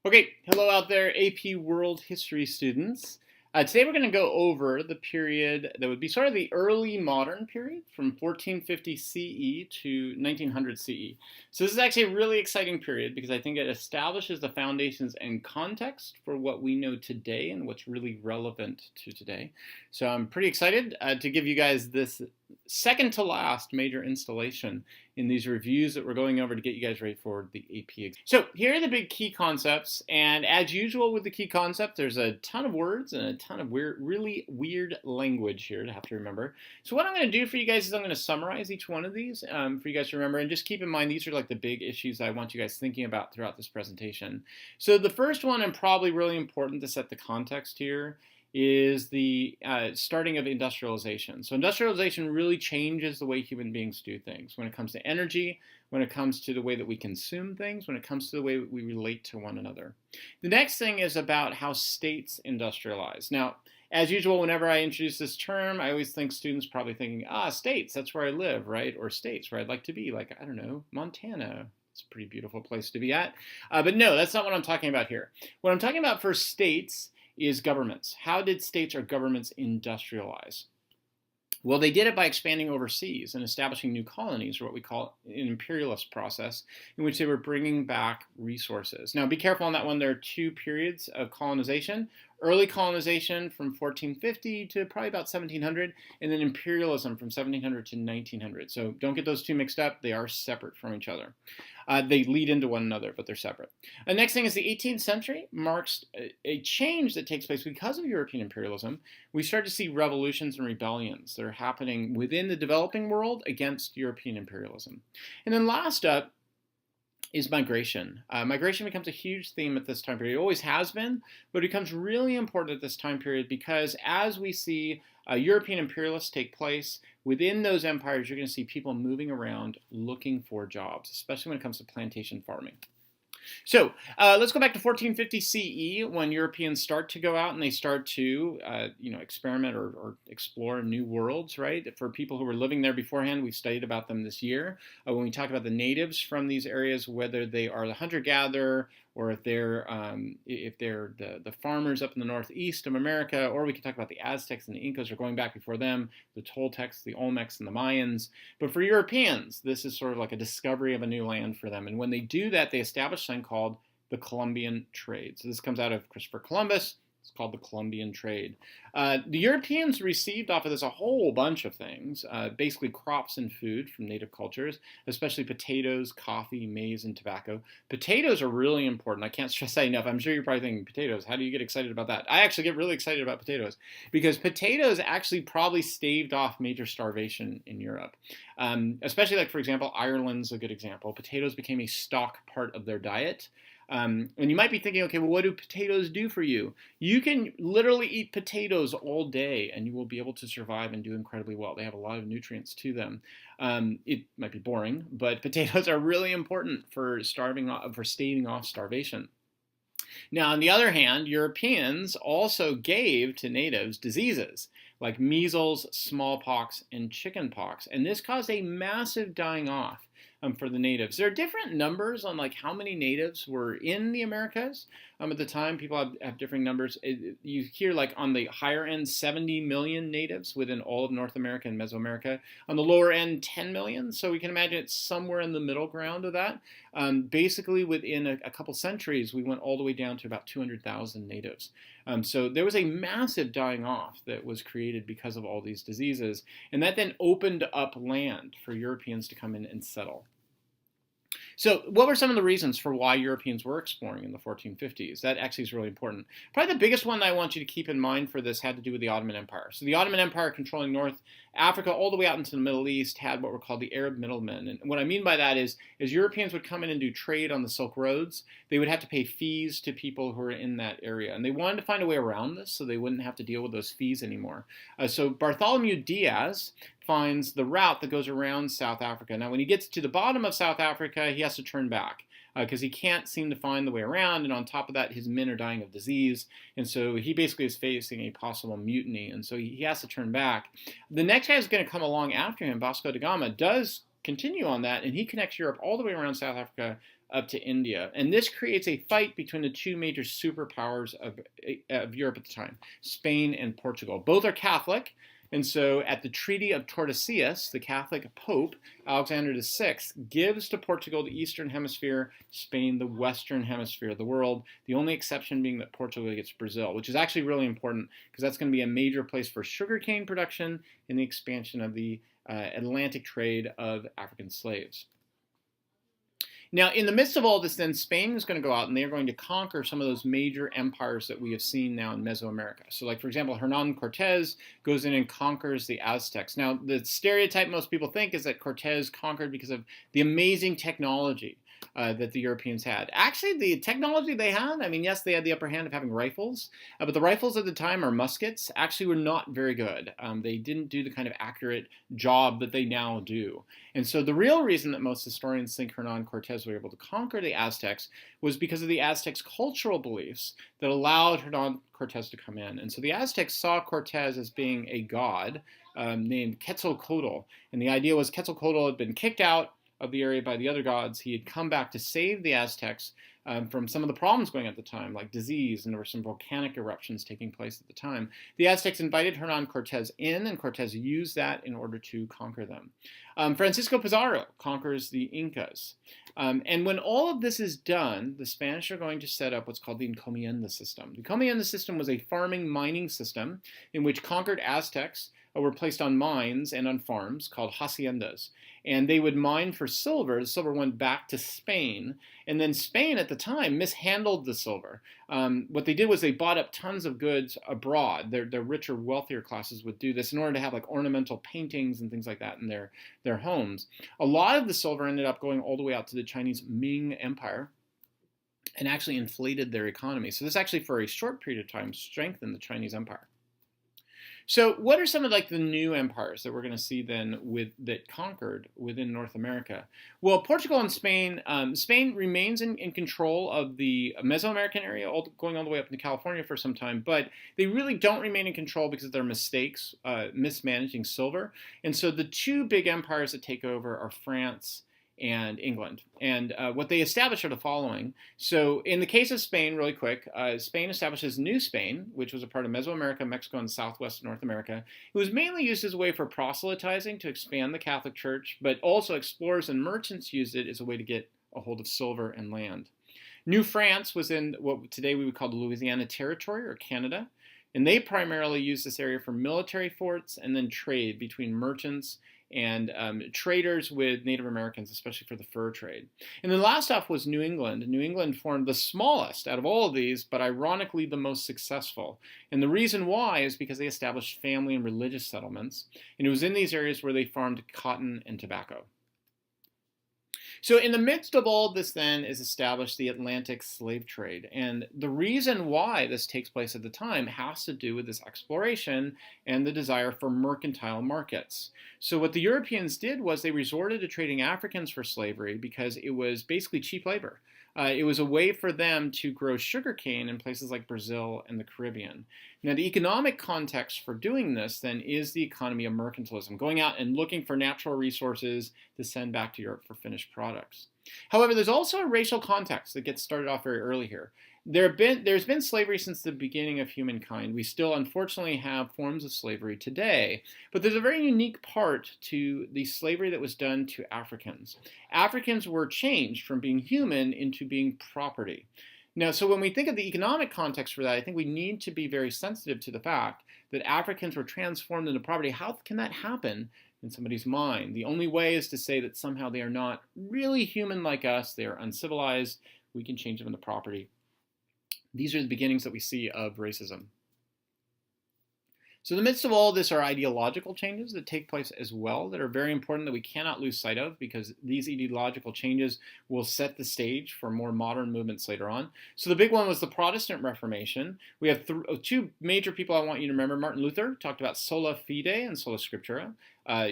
Okay, hello out there, AP World History students. Today we're going to go over the period that would be sort of the early modern period from 1450 CE to 1900 CE. So this is actually a really exciting period because I think it establishes the foundations and context for what we know today and what's really relevant to today. So I'm pretty excited to give you guys this second to last major installation in these reviews that we're going over to get you guys ready for the AP exam. So here are the big key concepts, and as usual with the key concept, there's a ton of words and a ton of really weird language here to have to remember. So what I'm going to do for you guys is I'm going to summarize each one of these for you guys to remember, and just keep in mind these are like the big issues I want you guys thinking about throughout this presentation. So the first one, and probably really important to set the context here, is the starting of industrialization. So industrialization really changes the way human beings do things when it comes to energy, when it comes to the way that we consume things, when it comes to the way we relate to one another. The next thing is about how states industrialize. Now, as usual, whenever I introduce this term, I always think students probably thinking, states, that's where I live, right? Or states where I'd like to be, like, I don't know, Montana. It's a pretty beautiful place to be at. But no, that's not what I'm talking about here. What I'm talking about for states is governments. How did states or governments industrialize? Well, they did it by expanding overseas and establishing new colonies, or what we call an imperialist process, in which they were bringing back resources. Now, be careful on that one. There are two periods of colonization. Early colonization from 1450 to probably about 1700, and then imperialism from 1700 to 1900. So don't get those two mixed up. They are separate from each other. They lead into one another, but they're separate. The next thing is the 18th century marks a change that takes place because of European imperialism. We start to see revolutions and rebellions that are happening within the developing world against European imperialism. And then last up is migration. Migration becomes a huge theme at this time period. It always has been, but it becomes really important at this time period because as we see European imperialists take place, within those empires, you're going to see people moving around looking for jobs, especially when it comes to plantation farming. So let's go back to 1450 CE when Europeans start to go out and they start to experiment or explore new worlds, right? For people who were living there beforehand, we've studied about them this year. When we talk about the natives from these areas, whether they are the hunter-gatherer or if they're the farmers up in the northeast of America, or we can talk about the Aztecs and the Incas are going back before them, the Toltecs, the Olmecs, and the Mayans. But for Europeans, this is sort of like a discovery of a new land for them. And when they do that, they establish something called the Columbian trade. So this comes out of Christopher Columbus. It's called the Columbian trade. The Europeans received off of this a whole bunch of things, basically crops and food from native cultures, especially potatoes, coffee, maize, and tobacco. Potatoes are really important. I can't stress that enough. I'm sure you're probably thinking, potatoes, how do you get excited about that? I actually get really excited about potatoes because potatoes actually probably staved off major starvation in Europe. Especially like, for example, Ireland's a good example. Potatoes became a stock part of their diet. And you might be thinking, okay, well, what do potatoes do for you? You can literally eat potatoes all day and you will be able to survive and do incredibly well. They have a lot of nutrients to them. It might be boring, but potatoes are really important for staving off starvation. Now, on the other hand, Europeans also gave to natives diseases like measles, smallpox, and chickenpox, and this caused a massive dying off for the natives. There are different numbers on like how many natives were in the Americas. At the time, people have different numbers. You hear like on the higher end, 70 million natives within all of North America and Mesoamerica. On the lower end, 10 million. So we can imagine it's somewhere in the middle ground of that. Basically, within a couple centuries, we went all the way down to about 200,000 natives. So there was a massive dying off that was created because of all these diseases. And that then opened up land for Europeans to come in and settle. So what were some of the reasons for why Europeans were exploring in the 1450s? That actually is really important. Probably the biggest one that I want you to keep in mind for this had to do with the Ottoman Empire. So the Ottoman Empire controlling North Africa all the way out into the Middle East had what were called the Arab middlemen. And what I mean by that is, as Europeans would come in and do trade on the Silk Roads, they would have to pay fees to people who were in that area. And they wanted to find a way around this so they wouldn't have to deal with those fees anymore. So Bartholomew Diaz finds the route that goes around South Africa. Now, when he gets to the bottom of South Africa, he has to turn back because he can't seem to find the way around. And on top of that, his men are dying of disease. And so he basically is facing a possible mutiny. And so he has to turn back. The next guy is going to come along after him, Vasco da Gama, does continue on that. And he connects Europe all the way around South Africa up to India. And this creates a fight between the two major superpowers of Europe at the time, Spain and Portugal. Both are Catholic. And so at the Treaty of Tordesillas, the Catholic Pope, Alexander VI, gives to Portugal the Eastern Hemisphere, Spain the Western Hemisphere of the world, the only exception being that Portugal gets Brazil, which is actually really important because that's going to be a major place for sugarcane production and the expansion of the Atlantic trade of African slaves. Now, in the midst of all this, then, Spain is going to go out and they're going to conquer some of those major empires that we have seen now in Mesoamerica. So, like, for example, Hernan Cortez goes in and conquers the Aztecs. Now, the stereotype most people think is that Cortez conquered because of the amazing technology that the Europeans had. Actually, the technology they had, I mean, yes, they had the upper hand of having rifles, but the rifles at the time, or muskets, actually were not very good. They didn't do the kind of accurate job that they now do. And so the real reason that most historians think Hernan Cortez was able to conquer the Aztecs was because of the Aztecs' cultural beliefs that allowed Hernan Cortez to come in. And so the Aztecs saw Cortez as being a god named Quetzalcoatl. And the idea was Quetzalcoatl had been kicked out of the area by the other gods. He had come back to save the Aztecs from some of the problems going on at the time, like disease, and there were some volcanic eruptions taking place at the time. The Aztecs invited Hernan Cortez in, and Cortez used that in order to conquer them. Francisco Pizarro conquers the Incas. And when all of this is done, the Spanish are going to set up what's called the encomienda system. The encomienda system was a farming mining system in which conquered Aztecs were placed on mines and on farms called haciendas. And they would mine for silver. The silver went back to Spain. And then Spain at the time mishandled the silver. What they did was they bought up tons of goods abroad. Their richer, wealthier classes would do this in order to have like ornamental paintings and things like that in their homes. A lot of the silver ended up going all the way out to the Chinese Ming Empire and actually inflated their economy. So this actually, for a short period of time, strengthened the Chinese Empire. So what are some of like the new empires that we're going to see then that conquered within North America? Well, Portugal and Spain, Spain remains in control of the Mesoamerican area, going all the way up into California for some time, but they really don't remain in control because of their mistakes, mismanaging silver. And so the two big empires that take over are France and England. And what they establish are the following. So in the case of Spain, really quick, Spain establishes New Spain, which was a part of Mesoamerica, Mexico, and southwest North America. It was mainly used as a way for proselytizing to expand the Catholic Church, but also explorers and merchants used it as a way to get a hold of silver and land. New France was in what today we would call the Louisiana Territory, or Canada. And they primarily used this area for military forts and then trade between merchants and traders with Native Americans, especially for the fur trade. And then last off was New England. New England formed the smallest out of all of these, but ironically the most successful. And the reason why is because they established family and religious settlements. And it was in these areas where they farmed cotton and tobacco. So in the midst of all this then is established the Atlantic slave trade. And the reason why this takes place at the time has to do with this exploration and the desire for mercantile markets. So what the Europeans did was they resorted to trading Africans for slavery because it was basically cheap labor. It was a way for them to grow sugarcane in places like Brazil and the Caribbean. Now, the economic context for doing this then is the economy of mercantilism, going out and looking for natural resources to send back to Europe for finished products. However, there's also a racial context that gets started off very early here. There's been slavery since the beginning of humankind. We still, unfortunately, have forms of slavery today, but there's a very unique part to the slavery that was done to Africans. Africans were changed from being human into being property. Now, so when we think of the economic context for that, I think we need to be very sensitive to the fact that Africans were transformed into property. How can that happen in somebody's mind? The only way is to say that somehow they are not really human like us. They are uncivilized. We can change them into property. These are the beginnings that we see of racism. So in the midst of all this are ideological changes that take place as well that are very important that we cannot lose sight of because these ideological changes will set the stage for more modern movements later on. So the big one was the Protestant Reformation. We have two major people I want you to remember. Martin Luther talked about sola fide and sola scriptura.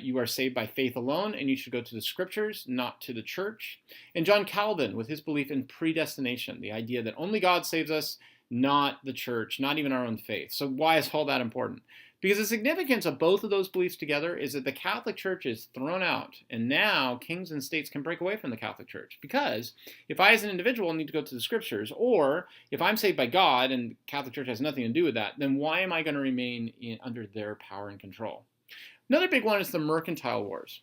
You are saved by faith alone, and you should go to the scriptures, not to the church. And John Calvin, with his belief in predestination, the idea that only God saves us, not the church, not even our own faith. So why is all that important? Because the significance of both of those beliefs together is that the Catholic Church is thrown out, and now kings and states can break away from the Catholic Church. Because if I, as an individual, need to go to the Scriptures, or if I'm saved by God and the Catholic Church has nothing to do with that, then why am I going to remain under their power and control? Another big one is the mercantile wars.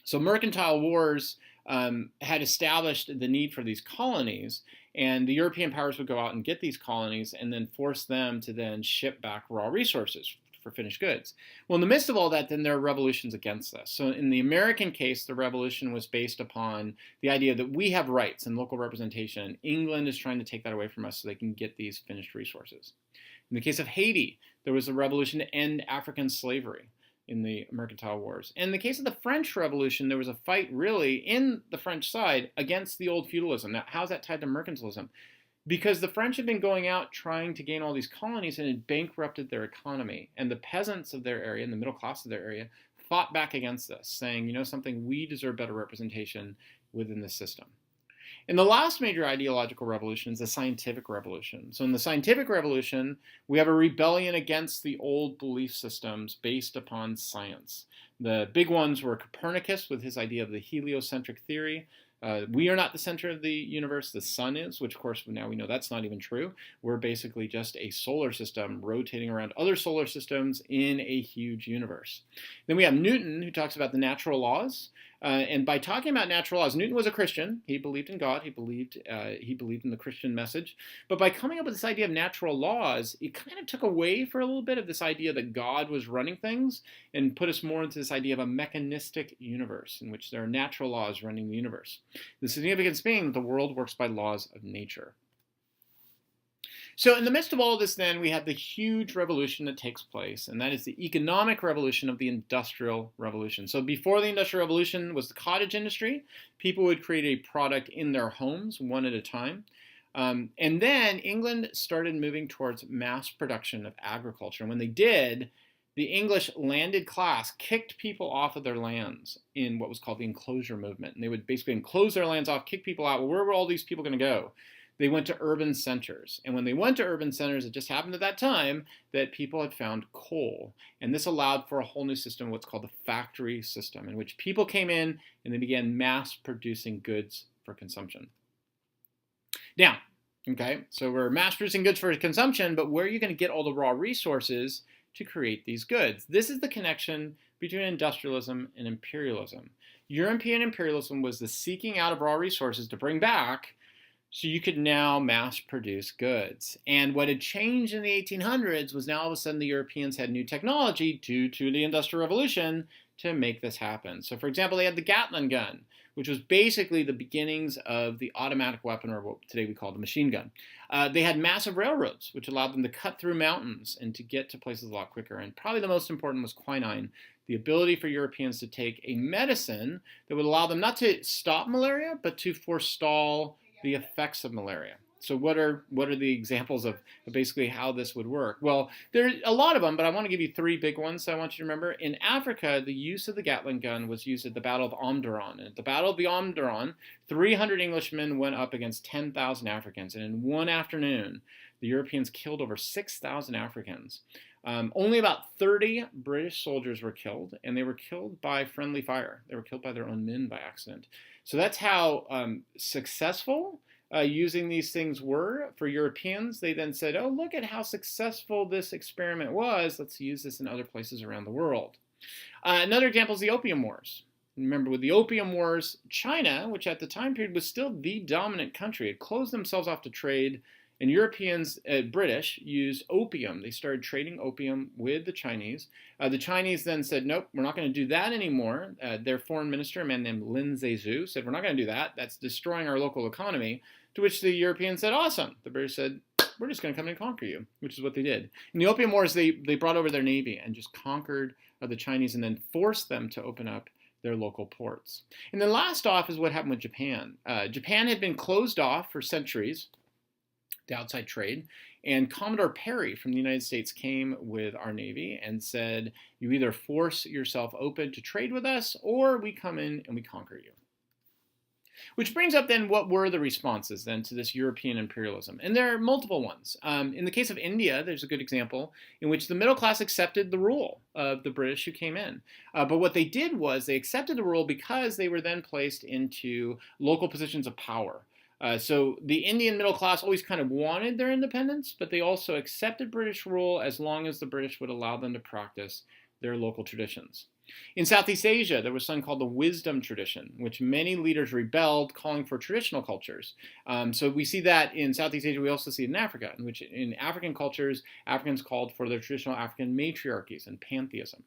So mercantile wars had established the need for these colonies, and the European powers would go out and get these colonies and then force them to then ship back raw resources for finished goods. Well, in the midst of all that, then there are revolutions against this. So in the American case, the revolution was based upon the idea that we have rights and local representation. England is trying to take that away from us so they can get these finished resources. In the case of Haiti, there was a revolution to end African slavery in the mercantile wars. In the case of the French Revolution, there was a fight really in the French side against the old feudalism. Now, how's that tied to mercantilism? Because the French had been going out trying to gain all these colonies and it bankrupted their economy. And the peasants of their area and the middle class of their area fought back against this, saying, you know something, we deserve better representation within the system. And the last major ideological revolution is the scientific revolution. So in the scientific revolution, we have a rebellion against the old belief systems based upon science. The big ones were Copernicus with his idea of the heliocentric theory. We are not the center of the universe, the sun is, which of course now we know that's not even true. We're basically just a solar system rotating around other solar systems in a huge universe. Then we have Newton, who talks about the natural laws. And by talking about natural laws, Newton was a Christian. He believed in God. He believed in the Christian message. But by coming up with this idea of natural laws, it kind of took away for a little bit of this idea that God was running things and put us more into this idea of a mechanistic universe in which there are natural laws running the universe. The significance being that the world works by laws of nature. So in the midst of all of this, then, we have the huge revolution that takes place, and that is the economic revolution of the Industrial Revolution. So before the Industrial Revolution was the cottage industry. People would create a product in their homes, one at a time. And then England started moving towards mass production of agriculture. And when they did, the English landed class kicked people off of their lands in what was called the enclosure movement. And they would basically enclose their lands off, kick people out. Well, where were all these people going to go? They went to urban centers. And when they went to urban centers, it just happened at that time that people had found coal. And this allowed for a whole new system, what's called the factory system, in which people came in and they began mass producing goods for consumption. Now, okay, so we're mass producing goods for consumption, but where are you going to get all the raw resources to create these goods? This is the connection between industrialism and imperialism. European imperialism was the seeking out of raw resources to bring back so you could now mass produce goods. And what had changed in the 1800s was now all of a sudden the Europeans had new technology due to the Industrial Revolution to make this happen. So for example, they had the Gatling gun, which was basically the beginnings of the automatic weapon, or what today we call the machine gun. They had massive railroads, which allowed them to cut through mountains and to get to places a lot quicker. And probably the most important was quinine, the ability for Europeans to take a medicine that would allow them not to stop malaria, but to forestall the effects of malaria. So what are the examples of basically how this would work? Well, there are a lot of them, but I want to give you three big ones I want you to remember. In Africa, the use of the Gatling gun was used at the Battle of Omdurman. And at the Battle of the Omdurman, 300 Englishmen went up against 10,000 Africans. And in one afternoon, the Europeans killed over 6,000 Africans. Only about 30 British soldiers were killed, and they were killed by friendly fire. They were killed by their own men by accident. So that's how successful using these things were for Europeans. They then said, oh, look at how successful this experiment was. Let's use this in other places around the world. Another example is the Opium Wars. Remember, with the Opium Wars, China, which at the time period was still the dominant country, had closed themselves off to trade. And Europeans, British, used opium. They started trading opium with the Chinese. The Chinese then said, nope, we're not going to do that anymore. Their foreign minister, a man named Lin Zexu, said, we're not going to do that. That's destroying our local economy. To which the Europeans said, awesome. The British said, we're just going to come and conquer you, which is what they did. In the Opium Wars, they brought over their navy and just conquered the Chinese and then forced them to open up their local ports. And then last off is what happened with Japan. Japan had been closed off for centuries to outside trade, and Commodore Perry from the United States came with our Navy and said, you either force yourself open to trade with us, or we come in and we conquer you. Which brings up then what were the responses then to this European imperialism? And there are multiple ones. In the case of India, there's a good example in which the middle class accepted the rule of the British who came in. But what they did was they accepted the rule because they were then placed into local positions of power. So the Indian middle class always kind of wanted their independence, but they also accepted British rule as long as the British would allow them to practice their local traditions. In Southeast Asia, there was something called the wisdom tradition, which many leaders rebelled, calling for traditional cultures. So we see that in Southeast Asia. We also see it in Africa, in which in African cultures, Africans called for their traditional African matriarchies and pantheism.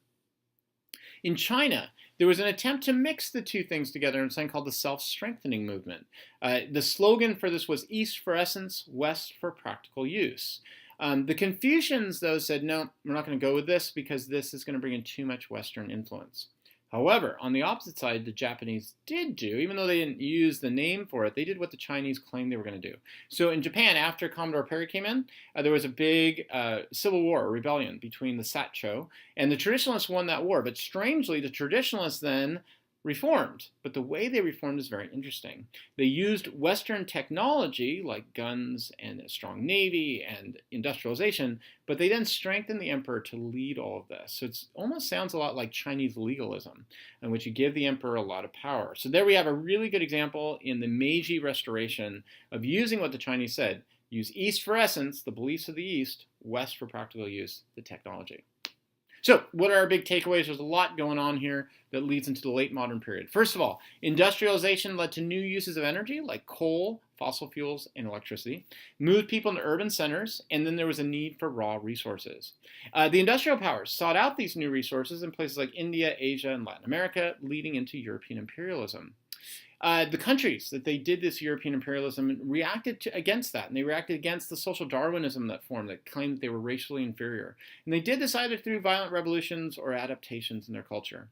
In China, there was an attempt to mix the two things together in something called the self-strengthening movement. The slogan for this was East for essence, West for practical use. The Confucians, though, said, no, we're not going to go with this because this is going to bring in too much Western influence. However, on the opposite side, the Japanese did do, even though they didn't use the name for it, they did what the Chinese claimed they were going to do. So in Japan, after Commodore Perry came in, there was a big civil war, rebellion between the Satcho, and the traditionalists won that war. But strangely, the traditionalists then reformed, but the way they reformed is very interesting. They used Western technology like guns and a strong navy and industrialization, but they then strengthened the emperor to lead all of this. So it almost sounds a lot like Chinese legalism, in which you give the emperor a lot of power. So there we have a really good example in the Meiji Restoration of using what the Chinese said. Use East for essence, the beliefs of the East, West for practical use, the technology. So what are our big takeaways? There's a lot going on here that leads into the late modern period. First of all, industrialization led to new uses of energy like coal, fossil fuels, and electricity, moved people into urban centers, and then there was a need for raw resources. The industrial powers sought out these new resources in places like India, Asia, and Latin America, leading into European imperialism. The countries that they did this European imperialism reacted against that, and they reacted against the social Darwinism that formed that claimed that they were racially inferior. And they did this either through violent revolutions or adaptations in their culture.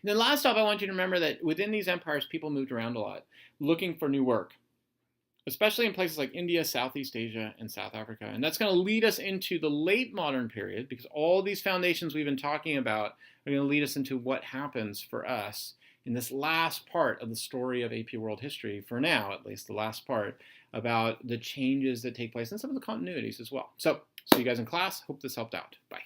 And then last off, I want you to remember that within these empires, people moved around a lot, looking for new work, especially in places like India, Southeast Asia, and South Africa. And that's going to lead us into the late modern period, because all these foundations we've been talking about are going to lead us into what happens for us in this last part of the story of AP World History, for now at least, the last part, about the changes that take place and some of the continuities as well. So, see you guys in class. Hope this helped out. Bye.